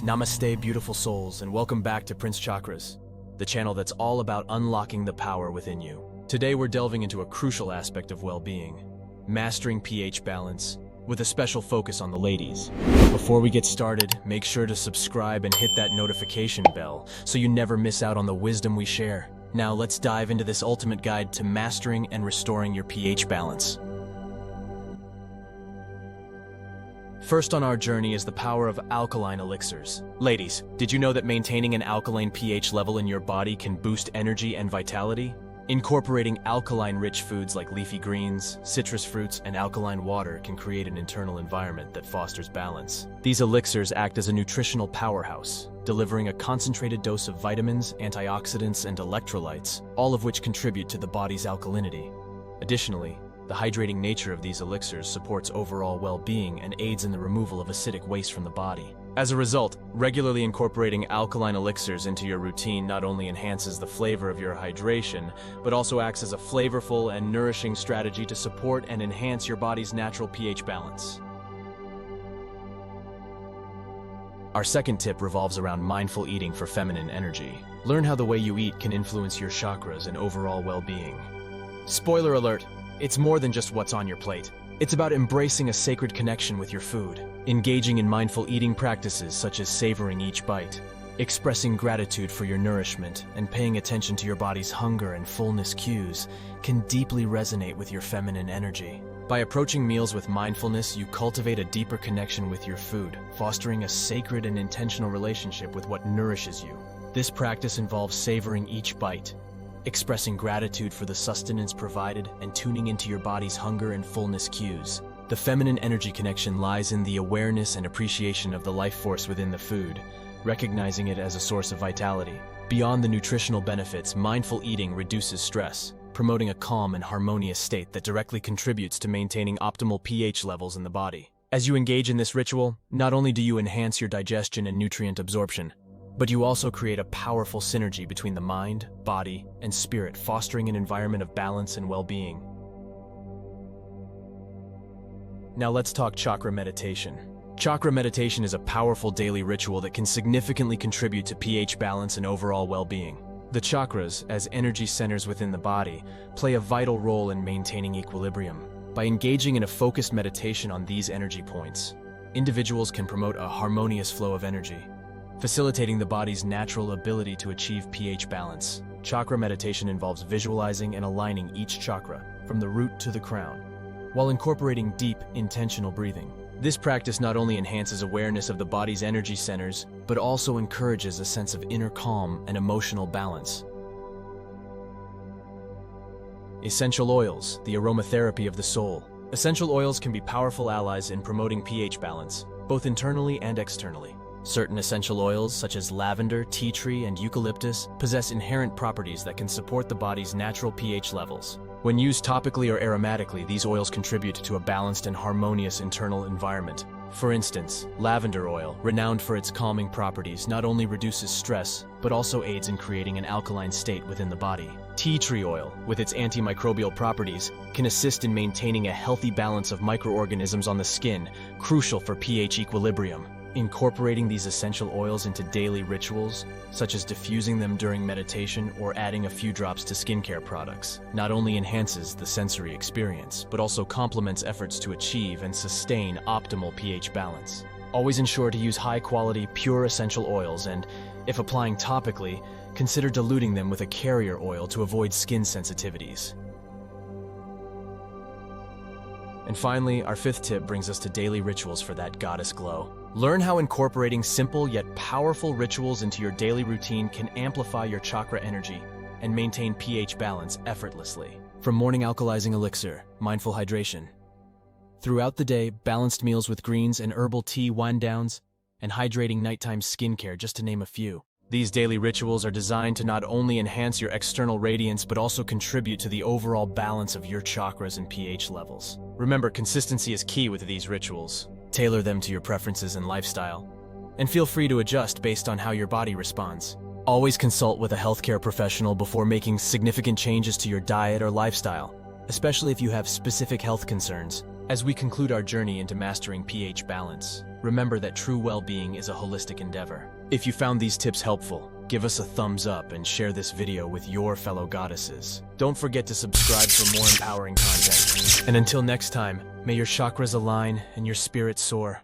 Namaste, beautiful souls, and welcome back to Prince Chakras, the channel that's all about unlocking the power within you. Today we're delving into a crucial aspect of well-being, mastering pH balance, with a special focus on the ladies. Before we get started, make sure to subscribe and hit that notification bell so you never miss out on the wisdom we share. Now let's dive into this ultimate guide to mastering and restoring your pH balance. First on our journey is the power of alkaline elixirs. Ladies, did you know that maintaining an alkaline pH level in your body can boost energy and vitality? Incorporating alkaline-rich foods like leafy greens, citrus fruits, and alkaline water can create an internal environment that fosters balance. These elixirs act as a nutritional powerhouse, delivering a concentrated dose of vitamins, antioxidants, and electrolytes, all of which contribute to the body's alkalinity. Additionally, the hydrating nature of these elixirs supports overall well-being and aids in the removal of acidic waste from the body. As a result, regularly incorporating alkaline elixirs into your routine not only enhances the flavor of your hydration, but also acts as a flavorful and nourishing strategy to support and enhance your body's natural pH balance. Our second tip revolves around mindful eating for feminine energy. Learn how the way you eat can influence your chakras and overall well-being. Spoiler alert! It's more than just what's on your plate. It's about embracing a sacred connection with your food, engaging in mindful eating practices such as savoring each bite, expressing gratitude for your nourishment, and paying attention to your body's hunger and fullness cues can deeply resonate with your feminine energy. By approaching meals with mindfulness, you cultivate a deeper connection with your food, fostering a sacred and intentional relationship with what nourishes you. This practice involves savoring each bite, expressing gratitude for the sustenance provided, and tuning into your body's hunger and fullness cues. The feminine energy connection lies in the awareness and appreciation of the life force within the food, recognizing it as a source of vitality. Beyond the nutritional benefits, mindful eating reduces stress, promoting a calm and harmonious state that directly contributes to maintaining optimal pH levels in the body. As you engage in this ritual, not only do you enhance your digestion and nutrient absorption, but you also create a powerful synergy between the mind, body, and spirit, fostering an environment of balance and well-being. Now let's talk chakra meditation. Chakra meditation is a powerful daily ritual that can significantly contribute to pH balance and overall well-being. The chakras, as energy centers within the body, play a vital role in maintaining equilibrium. By engaging in a focused meditation on these energy points, individuals can promote a harmonious flow of energy, facilitating the body's natural ability to achieve pH balance. Chakra meditation involves visualizing and aligning each chakra, from the root to the crown, while incorporating deep, intentional breathing. This practice not only enhances awareness of the body's energy centers, but also encourages a sense of inner calm and emotional balance. Essential oils, the aromatherapy of the soul. Essential oils can be powerful allies in promoting pH balance, both internally and externally. Certain essential oils, such as lavender, tea tree, and eucalyptus, possess inherent properties that can support the body's natural pH levels. When used topically or aromatically, these oils contribute to a balanced and harmonious internal environment. For instance, lavender oil, renowned for its calming properties, not only reduces stress, but also aids in creating an alkaline state within the body. Tea tree oil, with its antimicrobial properties, can assist in maintaining a healthy balance of microorganisms on the skin, crucial for pH equilibrium. Incorporating these essential oils into daily rituals, such as diffusing them during meditation or adding a few drops to skincare products, not only enhances the sensory experience, but also complements efforts to achieve and sustain optimal pH balance. Always ensure to use high-quality, pure essential oils and, if applying topically, consider diluting them with a carrier oil to avoid skin sensitivities. And finally, our fifth tip brings us to daily rituals for that goddess glow. Learn how incorporating simple yet powerful rituals into your daily routine can amplify your chakra energy and maintain pH balance effortlessly. From morning alkalizing elixir, mindful hydration. Throughout the day, balanced meals with greens and herbal tea wind downs, and hydrating nighttime skincare, just to name a few. These daily rituals are designed to not only enhance your external radiance, but also contribute to the overall balance of your chakras and pH levels. Remember, consistency is key with these rituals. Tailor them to your preferences and lifestyle, and feel free to adjust based on how your body responds. Always consult with a healthcare professional before making significant changes to your diet or lifestyle, especially if you have specific health concerns. As we conclude our journey into mastering pH balance, Remember that true well-being is a holistic endeavor. If you found these tips helpful, give us a thumbs up and share this video with your fellow goddesses. Don't forget to subscribe for more empowering content. And until next time, may your chakras align and your spirit soar.